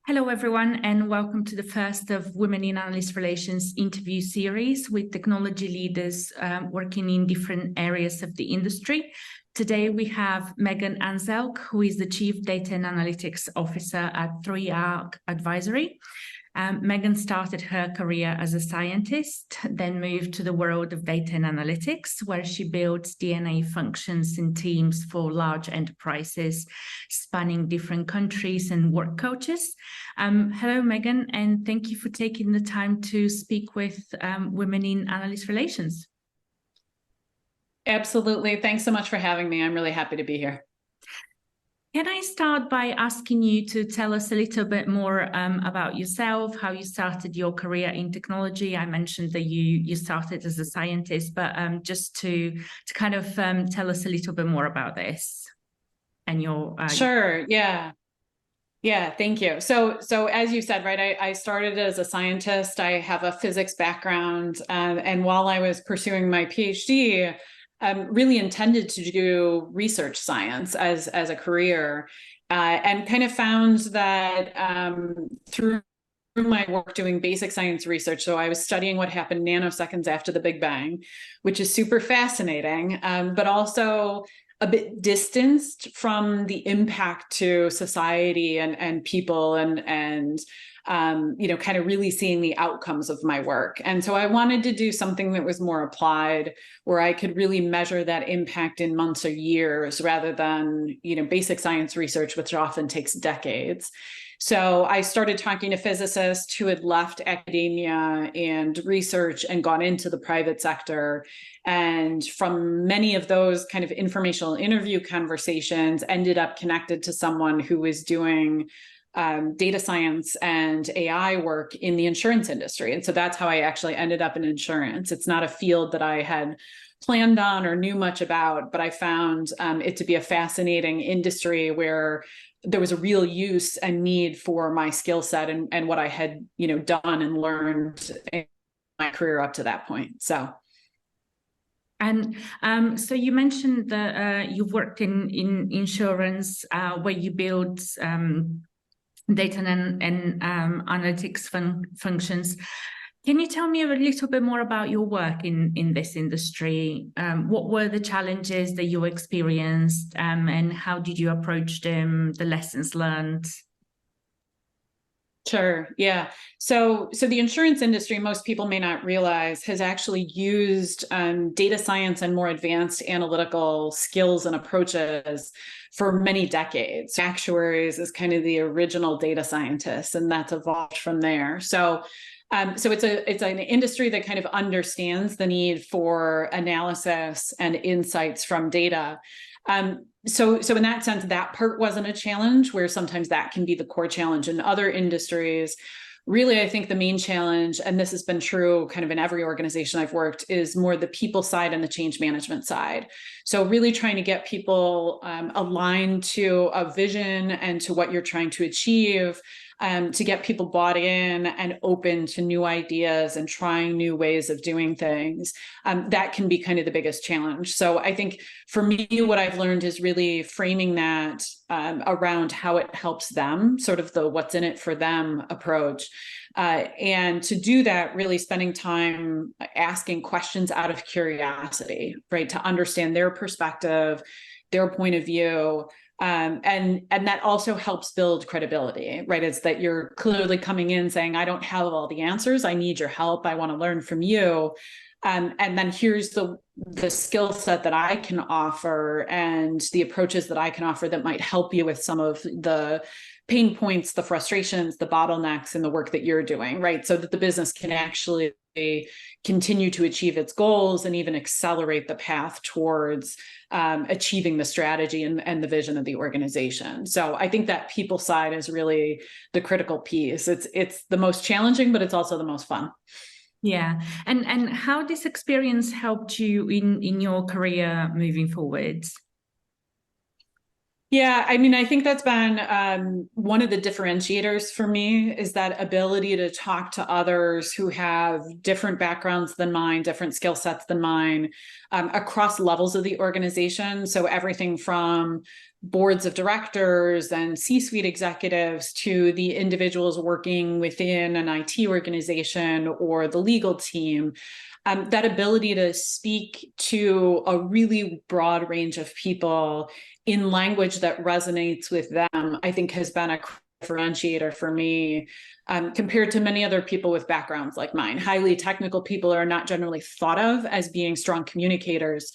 Hello, everyone, and welcome to the first of Women in Analyst Relations interview series with technology leaders working in different areas of the industry. Today, we have Meghan Anzelc, who is the Chief Data and Analytics Officer at 3Arc Advisory. Meghan started her career as a scientist, then moved to the world of data and analytics, where she builds DNA functions in teams for large enterprises spanning different countries and work cultures. Hello, Meghan, and thank you for taking the time to speak with Women in Analyst Relations. Absolutely. Thanks so much for having me. I'm really happy to be here. Can I start by asking you to tell us a little bit more about yourself, how you started your career in technology? I mentioned that you started as a scientist, but just to kind of tell us a little bit more about this and your... Sure. Yeah. Thank you. So as you said, right, I started as a scientist. I have a physics background, and while I was pursuing my PhD, really intended to do research science as a career, and kind of found that through my work doing basic science research, so I was studying what happened nanoseconds after the Big Bang, which is super fascinating, but also a bit distanced from the impact to society and people and kind of really seeing the outcomes of my work. And so I wanted to do something that was more applied, where I could really measure that impact in months or years rather than, basic science research, which often takes decades. So I started talking to physicists who had left academia and research and gone into the private sector. And from many of those kind of informational interview conversations, ended up connected to someone who was doing data science and AI work in the insurance industry. And so that's how I actually ended up in insurance. It's not a field that I had planned on or knew much about, but I found it to be a fascinating industry where there was a real use and need for my skill set and what I had, done and learned in my career up to that point. And so you mentioned that you've worked in insurance where you build data and analytics functions. Can you tell me a little bit more about your work in this industry? What were the challenges that you experienced, and how did you approach them, the lessons learned? Sure. Yeah. So the insurance industry, most people may not realize, has actually used data science and more advanced analytical skills and approaches for many decades. Actuaries is kind of the original data scientists, and that's evolved from there. So it's an industry that kind of understands the need for analysis and insights from data. So in that sense, that part wasn't a challenge, where sometimes that can be the core challenge in other industries. Really, I think the main challenge, and this has been true kind of in every organization I've worked, is more the people side and the change management side. So really trying to get people aligned to a vision and to what you're trying to achieve, to get people bought in and open to new ideas and trying new ways of doing things. That can be kind of the biggest challenge. So I think for me, what I've learned is really framing that around how it helps them, sort of the what's in it for them approach. And to do that, really spending time asking questions out of curiosity, right? To understand their perspective, their point of view. And that also helps build credibility, right? It's that you're clearly coming in saying, I don't have all the answers. I need your help. I want to learn from you. And then here's the skill set that I can offer and the approaches that I can offer that might help you with some of the pain points, the frustrations, the bottlenecks in the work that you're doing, right? So that the business can actually continue to achieve its goals and even accelerate the path towards achieving the strategy and the vision of the organization. So I think that people side is really the critical piece. It's the most challenging, but it's also the most fun. Yeah. And how this experience helped you in your career moving forward? Yeah, I mean, I think that's been one of the differentiators for me is that ability to talk to others who have different backgrounds than mine, different skill sets than mine, across levels of the organization. So everything from boards of directors and C-suite executives to the individuals working within an IT organization or the legal team. That ability to speak to a really broad range of people in language that resonates with them, I think has been a differentiator for me, compared to many other people with backgrounds like mine. Highly technical people are not generally thought of as being strong communicators.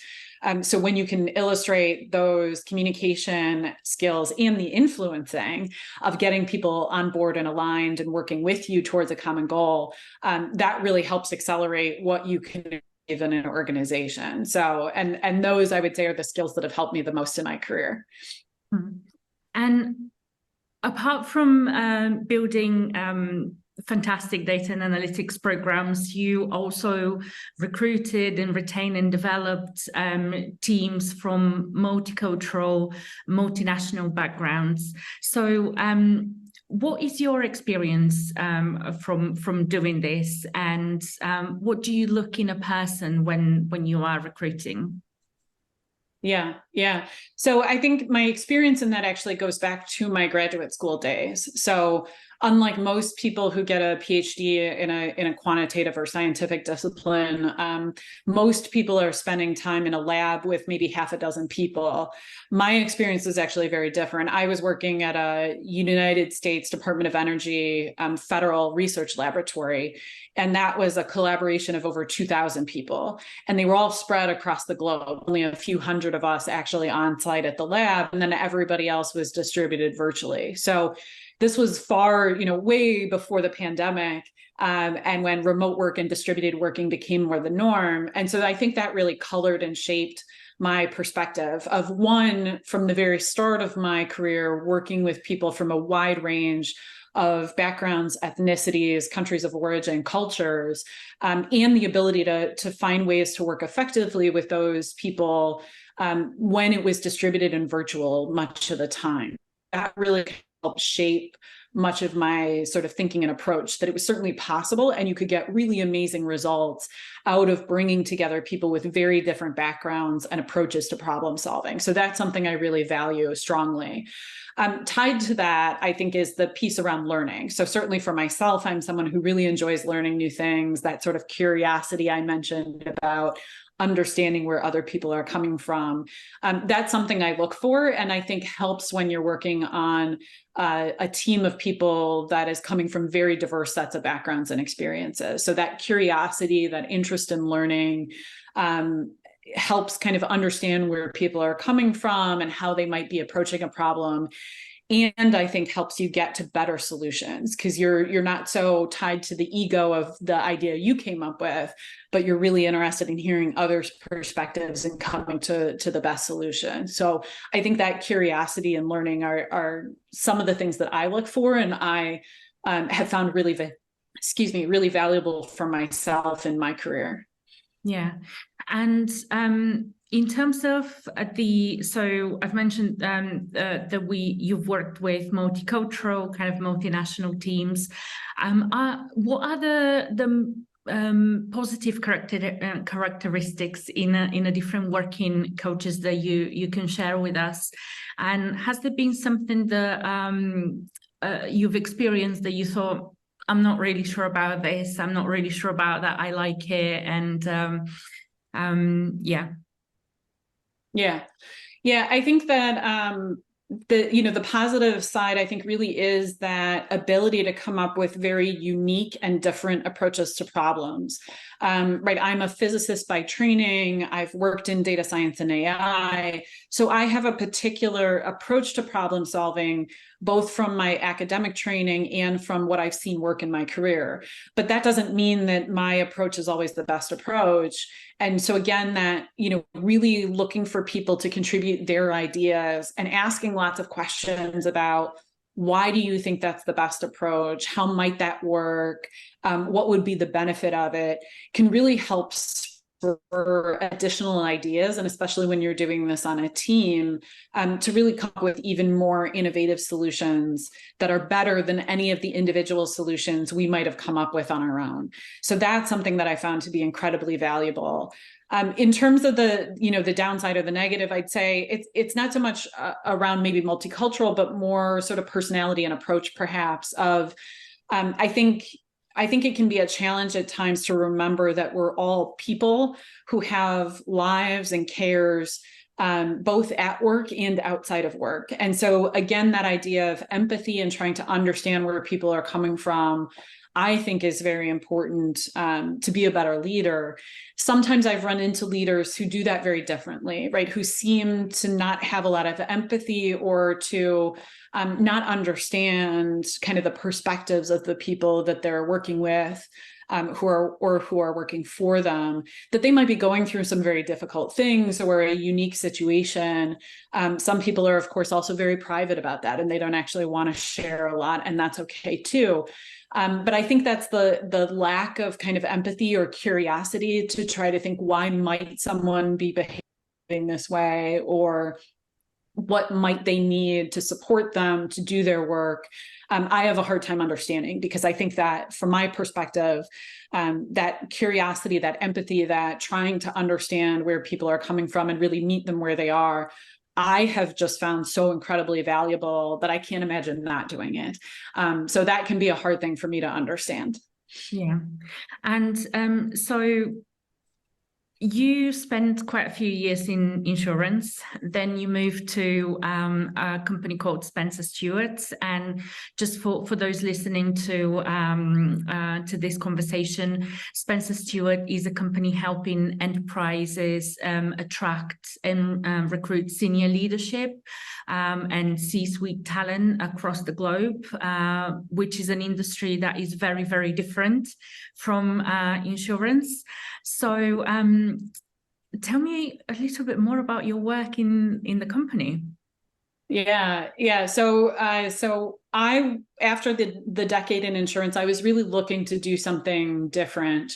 So when you can illustrate those communication skills and the influencing of getting people on board and aligned and working with you towards a common goal, that really helps accelerate what you can in an organization. So, and those I would say are the skills that have helped me the most in my career. And apart from building fantastic data and analytics programs, you also recruited and retained and developed teams from multicultural, multinational backgrounds. So what is your experience from doing this, and what do you look in a person when you are recruiting? Yeah. So I think my experience in that actually goes back to my graduate school days. So unlike most people who get a PhD in a quantitative or scientific discipline, most people are spending time in a lab with maybe half a dozen people. My experience is actually very different. I was working at a United States Department of Energy federal research laboratory, and that was a collaboration of over 2,000 people. And they were all spread across the globe, only a few hundred of us actually on site at the lab, and then everybody else was distributed virtually. So this was far, way before the pandemic, and when remote work and distributed working became more the norm. And so I think that really colored and shaped my perspective of, one, from the very start of my career, working with people from a wide range of backgrounds, ethnicities, countries of origin, cultures, and the ability to find ways to work effectively with those people when it was distributed and virtual much of the time. That really helped shape much of my sort of thinking and approach, that it was certainly possible and you could get really amazing results out of bringing together people with very different backgrounds and approaches to problem solving. So that's something I really value strongly. Tied to that, I think, is the piece around learning. So certainly for myself, I'm someone who really enjoys learning new things, that sort of curiosity I mentioned about understanding where other people are coming from. That's something I look for, and I think helps when you're working on a team of people that is coming from very diverse sets of backgrounds and experiences. So that curiosity, that interest in learning, helps kind of understand where people are coming from and how they might be approaching a problem. And I think helps you get to better solutions, because you're not so tied to the ego of the idea you came up with, but you're really interested in hearing others' perspectives and coming to the best solution. So I think that curiosity and learning are some of the things that I look for, and I have found really valuable for myself in my career. Yeah. And in terms of so I've mentioned that you've worked with multicultural, kind of multinational teams. What are the positive characteristics in a different working cultures that you can share with us? And has there been something that you've experienced that you thought, I'm not really sure about this, I'm not really sure about that, I like it, and Yeah, I think that the positive side, I think, really is that ability to come up with very unique and different approaches to problems. Right, I'm a physicist by training. I've worked in data science and AI, so I have a particular approach to problem solving, both from my academic training and from what I've seen work in my career. But that doesn't mean that my approach is always the best approach. And so again, that, really looking for people to contribute their ideas and asking lots of questions about, why do you think that's the best approach? How might that work? What would be the benefit of it? Can really help for additional ideas, and especially when you're doing this on a team, to really come up with even more innovative solutions that are better than any of the individual solutions we might have come up with on our own. So that's something that I found to be incredibly valuable. In terms of the downside or the negative, I'd say it's not so much around maybe multicultural, but more sort of personality and approach, perhaps, of I think it can be a challenge at times to remember that we're all people who have lives and cares, both at work and outside of work. And so again, that idea of empathy and trying to understand where people are coming from, I think is very important to be a better leader. Sometimes I've run into leaders who do that very differently, right? Who seem to not have a lot of empathy, or to not understand kind of the perspectives of the people that they're working with, who are working for them, that they might be going through some very difficult things or a unique situation. Some people are, of course, also very private about that, and they don't actually want to share a lot, and that's okay too. But I think that's the lack of kind of empathy or curiosity to try to think, why might someone be behaving this way, or what might they need to support them to do their work. I have a hard time understanding, because I think that from my perspective, that curiosity, that empathy, that trying to understand where people are coming from and really meet them where they are, I have just found so incredibly valuable that I can't imagine not doing it. So that can be a hard thing for me to understand. Yeah. And so you spent quite a few years in insurance, then you moved to a company called Spencer Stewart. And just for those listening to this conversation, Spencer Stewart is a company helping enterprises attract and recruit senior leadership and C-suite talent across the globe, which is an industry that is very, very different from insurance. So tell me a little bit more about your work in the company. Yeah. So I, after the decade in insurance, I was really looking to do something different.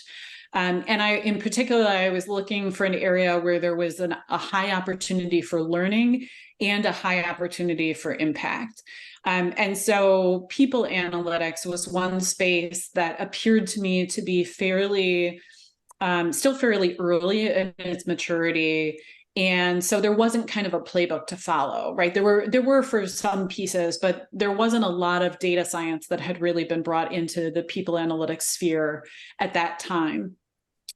And in particular, I was looking for an area where there was a high opportunity for learning and a high opportunity for impact. And so people analytics was one space that appeared to me to be still fairly early in its maturity. And so there wasn't kind of a playbook to follow, right? There were for some pieces, but there wasn't a lot of data science that had really been brought into the people analytics sphere at that time.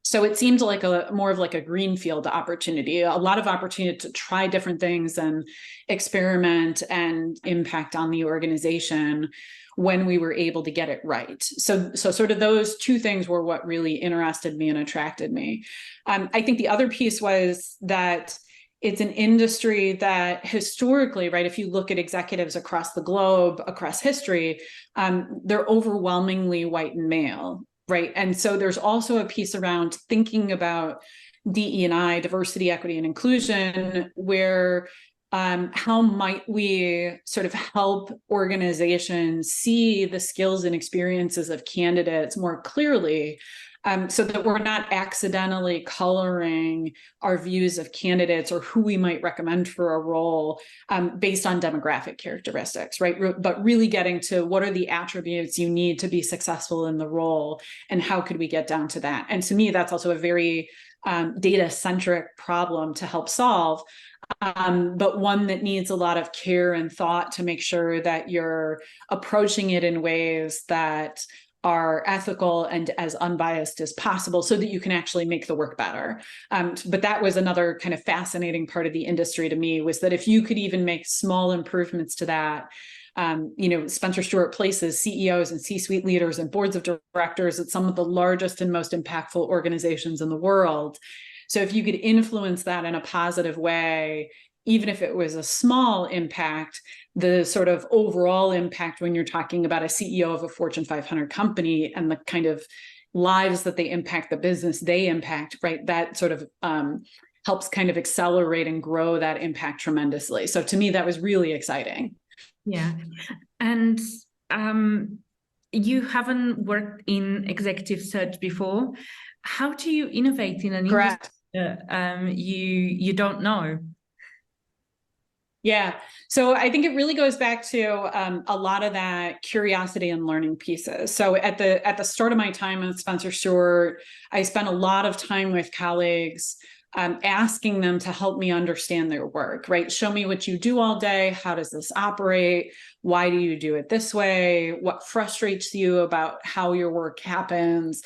So it seemed like more of like a greenfield opportunity, a lot of opportunity to try different things and experiment and impact on the organization when we were able to get it right. So sort of those two things were what really interested me and attracted me. I think the other piece was that it's an industry that historically, right, if you look at executives across the globe, across history, they're overwhelmingly white and male. Right. And so there's also a piece around thinking about DE&I, diversity, equity, and inclusion, where how might we sort of help organizations see the skills and experiences of candidates more clearly, so that we're not accidentally coloring our views of candidates or who we might recommend for a role based on demographic characteristics, right? But really getting to what are the attributes you need to be successful in the role, and how could we get down to that? And to me, that's also a very data-centric problem to help solve, but one that needs a lot of care and thought to make sure that you're approaching it in ways that are ethical and as unbiased as possible, so that you can actually make the work better. But that was another kind of fascinating part of the industry to me, was that if you could even make small improvements to that, Spencer Stewart places CEOs and C-suite leaders and boards of directors at some of the largest and most impactful organizations in the world. So if you could influence that in a positive way, even if it was a small impact, the sort of overall impact when you're talking about a CEO of a Fortune 500 company and the kind of lives that they impact, the business they impact, right? That sort of helps kind of accelerate and grow that impact tremendously. So to me, that was really exciting. Yeah. And you haven't worked in executive search before. how do you innovate in an industry Correct. that you don't know? Yeah. So I think it really goes back to a lot of that curiosity and learning pieces. So at the start of my time at Spencer Stewart, I spent a lot of time with colleagues asking them to help me understand their work, right? Show me what you do all day. How does this operate? Why do you do it this way? What frustrates you about how your work happens?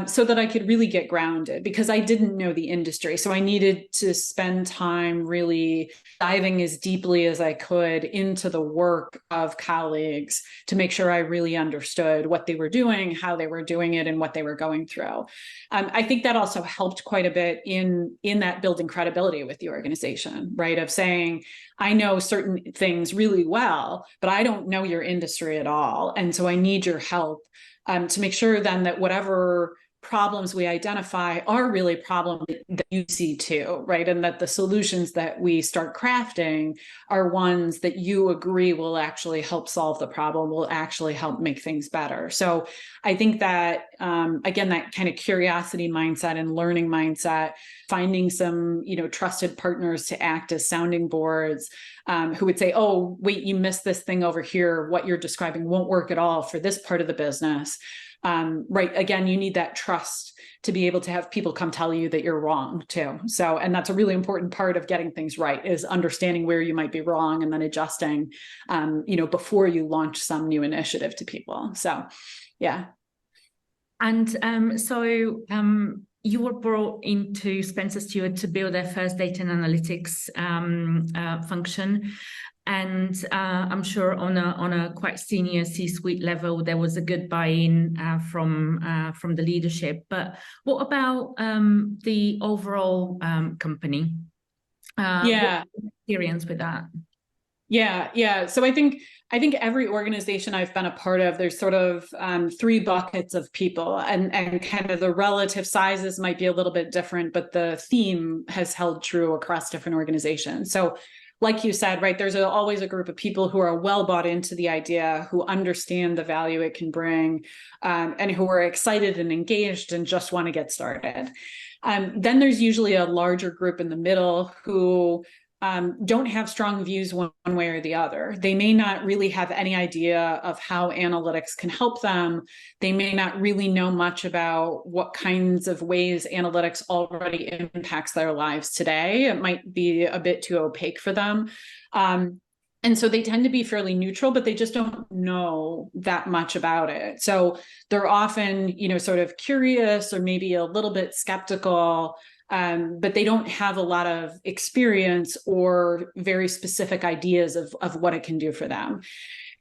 So that I could really get grounded, because I didn't know the industry. So I needed to spend time really diving as deeply as I could into the work of colleagues to make sure I really understood what they were doing, how they were doing it, and what they were going through. I think that also helped quite a bit in that building credibility with the organization, right? Of saying, I know certain things really well, but I don't know your industry at all. And so I need your help to make sure then that whatever problems we identify are really problems that you see too, right? And that the solutions that we start crafting are ones that you agree will actually help solve the problem, will actually help make things better. So I think that, again, that kind of curiosity mindset and learning mindset, finding some, trusted partners to act as sounding boards, who would say, oh, wait, you missed this thing over here. What you're describing won't work at all for this part of the business. Right. Again, you need that trust to be able to have people come tell you that you're wrong too. So, and that's a really important part of getting things right, is understanding where you might be wrong and then adjusting, before you launch some new initiative to people. So, yeah. And so you were brought into Spencer Stewart to build their first data and analytics function. And I'm sure on a quite senior C-suite level, there was a good buy-in from the leadership. But what about the overall company? Yeah. What experience with that? Yeah. So I think every organization I've been a part of, there's sort of three buckets of people, and kind of the relative sizes might be a little bit different, but the theme has held true across different organizations. So like you said, right, there's always a group of people who are well bought into the idea, who understand the value it can bring, and who are excited and engaged and just want to get started. Then there's usually a larger group in the middle who don't have strong views one way or the other. They may not really have any idea of how analytics can help them. They may not really know much about what kinds of ways analytics already impacts their lives today. It might be a bit too opaque for them. And so they tend to be fairly neutral, but they just don't know that much about it. So they're often, sort of curious or maybe a little bit skeptical. But they don't have a lot of experience or very specific ideas of what it can do for them.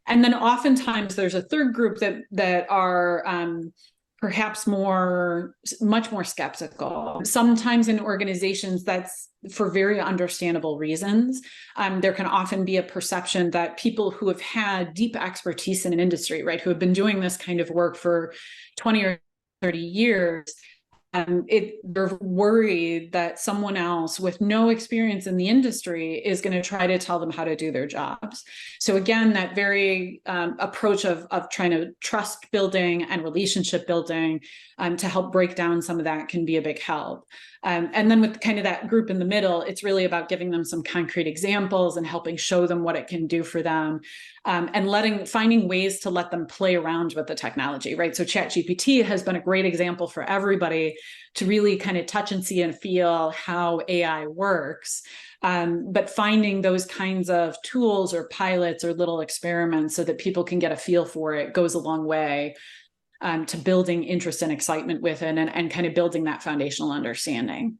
And then oftentimes there's a third group that are perhaps much more skeptical. Sometimes in organizations, that's for very understandable reasons. There can often be a perception that people who have had deep expertise in an industry, right, who have been doing this kind of work for 20 or 30 years, they're worried that someone else with no experience in the industry is going to try to tell them how to do their jobs. So again, that very approach of trying to trust building and relationship building to help break down some of that can be a big help. And then with kind of that group in the middle, it's really about giving them some concrete examples and helping show them what it can do for them, and finding ways to let them play around with the technology, right? So ChatGPT has been a great example for everybody to really kind of touch and see and feel how AI works. But finding those kinds of tools or pilots or little experiments so that people can get a feel for it goes a long way to building interest and excitement with it, and kind of building that foundational understanding.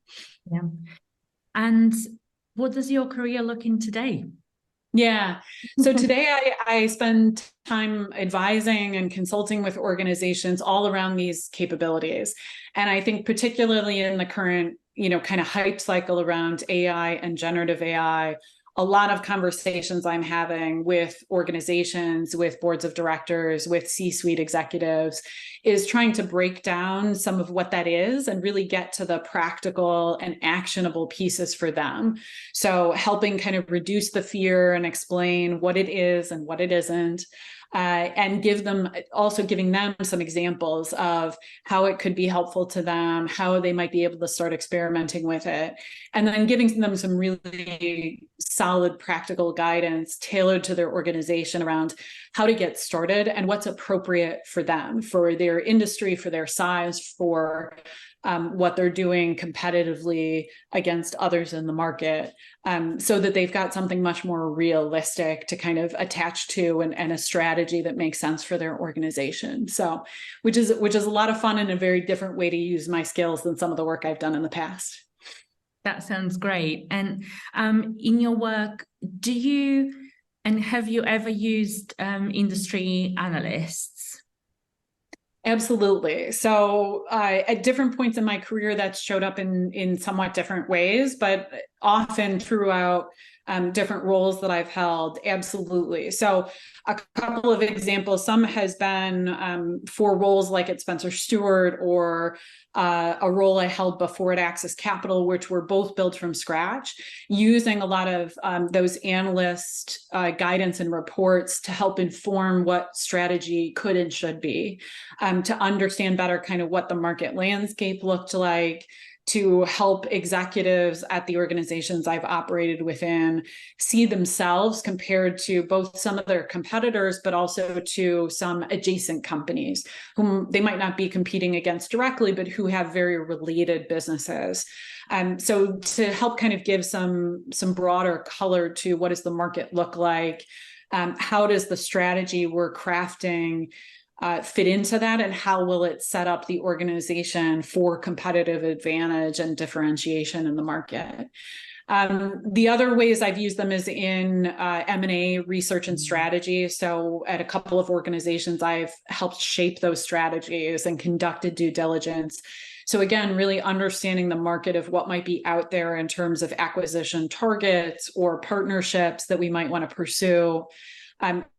Yeah. And what does your career look in today? Yeah. So today I spend time advising and consulting with organizations all around these capabilities. And I think particularly in the current, kind of hype cycle around AI and generative AI, a lot of conversations I'm having with organizations, with boards of directors, with C-suite executives is trying to break down some of what that is and really get to the practical and actionable pieces for them. So helping kind of reduce the fear and explain what it is and what it isn't. and giving them some examples of how it could be helpful to them, how they might be able to start experimenting with it, and then giving them some really solid practical guidance tailored to their organization around how to get started and what's appropriate for them, for their industry, for their size, for what they're doing competitively against others in the market, so that they've got something much more realistic to kind of attach to, and a strategy that makes sense for their organization. So, which is a lot of fun and a very different way to use my skills than some of the work I've done in the past. That sounds great. And in your work, have you ever used industry analysts? Absolutely. So at different points in my career, that's showed up in somewhat different ways, but often throughout different roles that I've held. Absolutely. So a couple of examples, some has been for roles like at Spencer Stewart, or a role I held before at Access Capital, which were both built from scratch, using a lot of those analyst guidance and reports to help inform what strategy could and should be, to understand better kind of what the market landscape looked like, to help executives at the organizations I've operated within see themselves compared to both some of their competitors, but also to some adjacent companies whom they might not be competing against directly, but who have very related businesses. So to help kind of give some broader color to what does the market look like, how does the strategy we're crafting fit into that, and how will it set up the organization for competitive advantage and differentiation in the market. The other ways I've used them is in M&A research and strategy. So at a couple of organizations, I've helped shape those strategies and conducted due diligence. So again, really understanding the market of what might be out there in terms of acquisition targets or partnerships that we might want to pursue.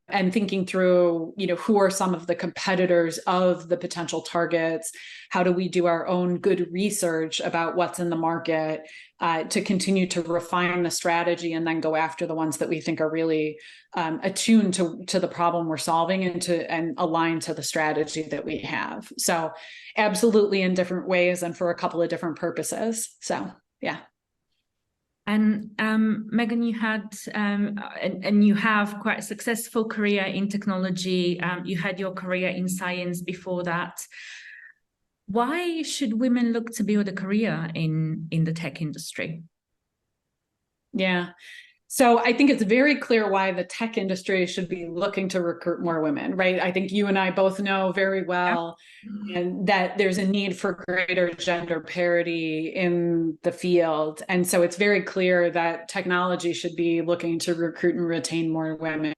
And thinking through, who are some of the competitors of the potential targets? How do we do our own good research about what's in the market to continue to refine the strategy, and then go after the ones that we think are really attuned to the problem we're solving, and aligned to the strategy that we have. So absolutely in different ways and for a couple of different purposes. So, yeah. And Meghan, you had and you have quite a successful career in technology. You had your career in science before that. Why should women look to build a career in the tech industry? Yeah. So I think it's very clear why the tech industry should be looking to recruit more women, right? I think you and I both know very well and that there's a need for greater gender parity in the field. And so it's very clear that technology should be looking to recruit and retain more women.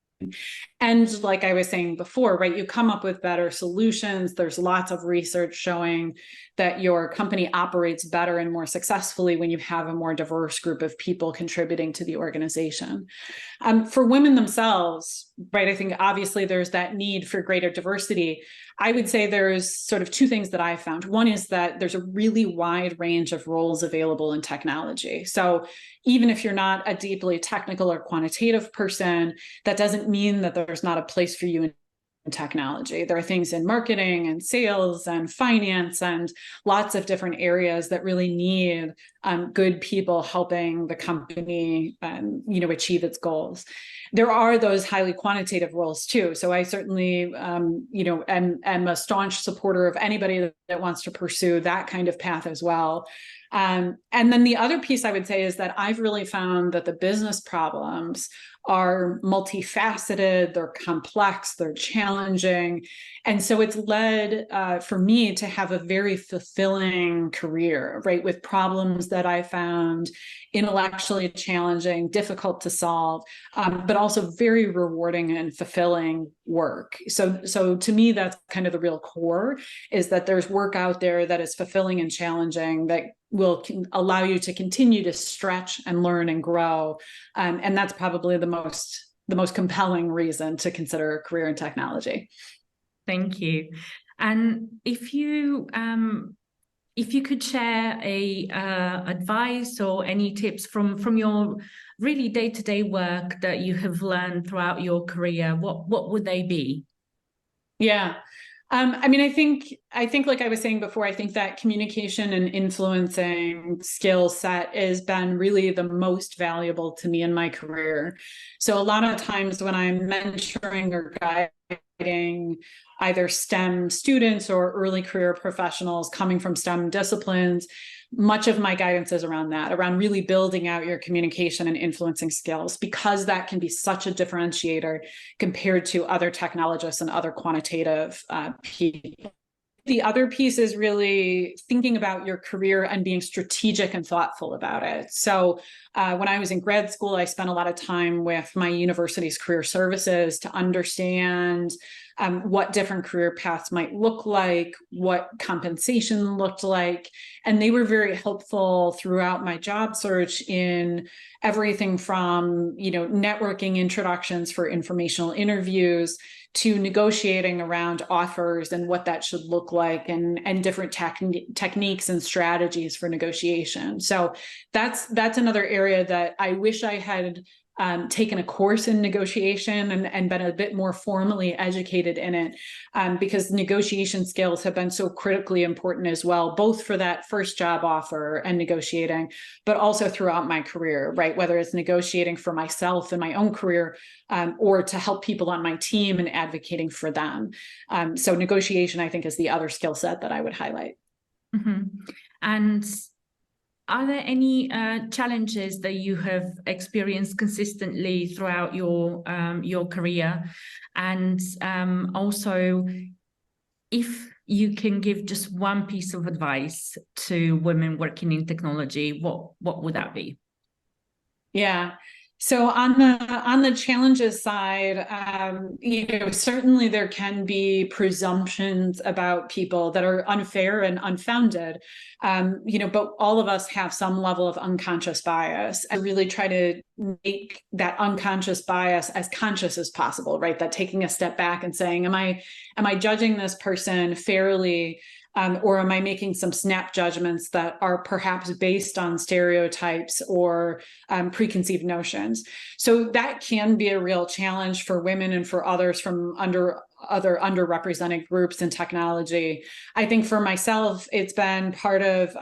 And like I was saying before, right, you come up with better solutions. There's lots of research showing that your company operates better and more successfully when you have a more diverse group of people contributing to the organization. For women themselves, right, I think obviously there's that need for greater diversity. I would say there's sort of two things that I found. One is that there's a really wide range of roles available in technology. So even if you're not a deeply technical or quantitative person, that doesn't mean that there's not a place for you in technology. There are things in marketing and sales and finance and lots of different areas that really need good people helping the company achieve its goals. There are those highly quantitative roles too. So I certainly am a staunch supporter of anybody that wants to pursue that kind of path as well. And then the other piece I would say is that I've really found that the business problems are multifaceted, they're complex, they're challenging. And so it's led for me to have a very fulfilling career, right, with problems that I found intellectually challenging, difficult to solve, but also very rewarding and fulfilling work. So to me, that's kind of the real core, is that there's work out there that is fulfilling and challenging, that will allow you to continue to stretch and learn and grow. And that's probably the most compelling reason to consider a career in technology. Thank you. And if you if you could share a advice or any tips from your really day-to-day work that you have learned throughout your career, what would they be? Yeah. I mean, I think, like I was saying before, I think that communication and influencing skill set has been really the most valuable to me in my career. So a lot of times when I'm mentoring or guiding either STEM students or early career professionals coming from STEM disciplines, much of my guidance is around that, around really building out your communication and influencing skills, because that can be such a differentiator compared to other technologists and other quantitative people. The other piece is really thinking about your career and being strategic and thoughtful about it. So when I was in grad school, I spent a lot of time with my university's career services to understand what different career paths might look like, what compensation looked like. And they were very helpful throughout my job search in everything from, networking introductions for informational interviews to negotiating around offers and what that should look like, and different techniques and strategies for negotiation. So that's another area that I wish I had taken a course in negotiation and been a bit more formally educated in it, because negotiation skills have been so critically important as well, both for that first job offer and negotiating, but also throughout my career, right? Whether it's negotiating for myself in my own career, or to help people on my team and advocating for them. So negotiation, I think, is the other skill set that I would highlight. Mm-hmm. And are there any challenges that you have experienced consistently throughout your career? And also, if you can give just one piece of advice to women working in technology, what would that be? Yeah. So on the challenges side, certainly there can be presumptions about people that are unfair and unfounded, but all of us have some level of unconscious bias. I really try to make that unconscious bias as conscious as possible, right? That taking a step back and saying, am I judging this person fairly? Or am I making some snap judgments that are perhaps based on stereotypes or preconceived notions? So that can be a real challenge for women and for others from other underrepresented groups in technology. I think for myself, it's been part of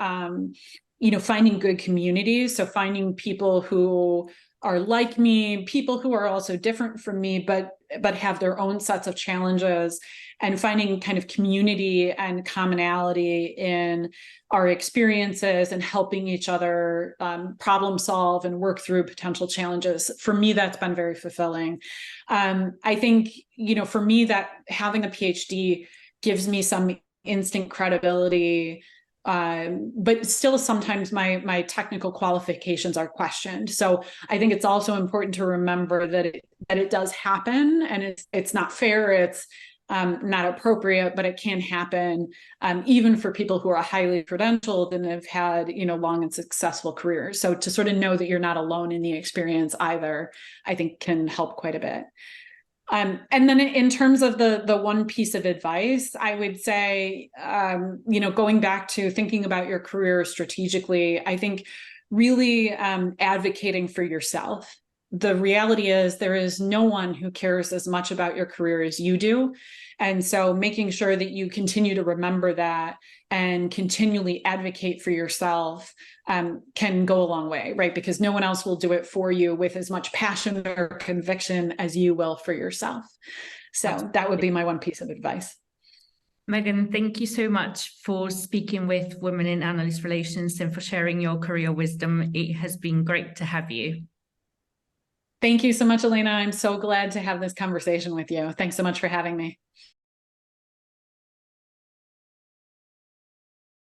finding good communities. So finding people who are like me, people who are also different from me, but have their own sets of challenges, and finding kind of community and commonality in our experiences and helping each other problem solve and work through potential challenges. For me, that's been very fulfilling. I think, for me, that having a PhD gives me some instant credibility, but still sometimes my technical qualifications are questioned. So I think it's also important to remember that it does happen, and it's not fair, it's not appropriate, but it can happen, even for people who are highly credentialed and have had long and successful careers. So to sort of know that you're not alone in the experience either, I think can help quite a bit. And then in terms of the one piece of advice, I would say, going back to thinking about your career strategically, I think really advocating for yourself. The reality is there is no one who cares as much about your career as you do. And so making sure that you continue to remember that and continually advocate for yourself can go a long way, right? Because no one else will do it for you with as much passion or conviction as you will for yourself. So that would be my one piece of advice. Meghan, thank you so much for speaking with Women in Analyst Relations and for sharing your career wisdom. It has been great to have you. Thank you so much, Elena. I'm so glad to have this conversation with you. Thanks so much for having me.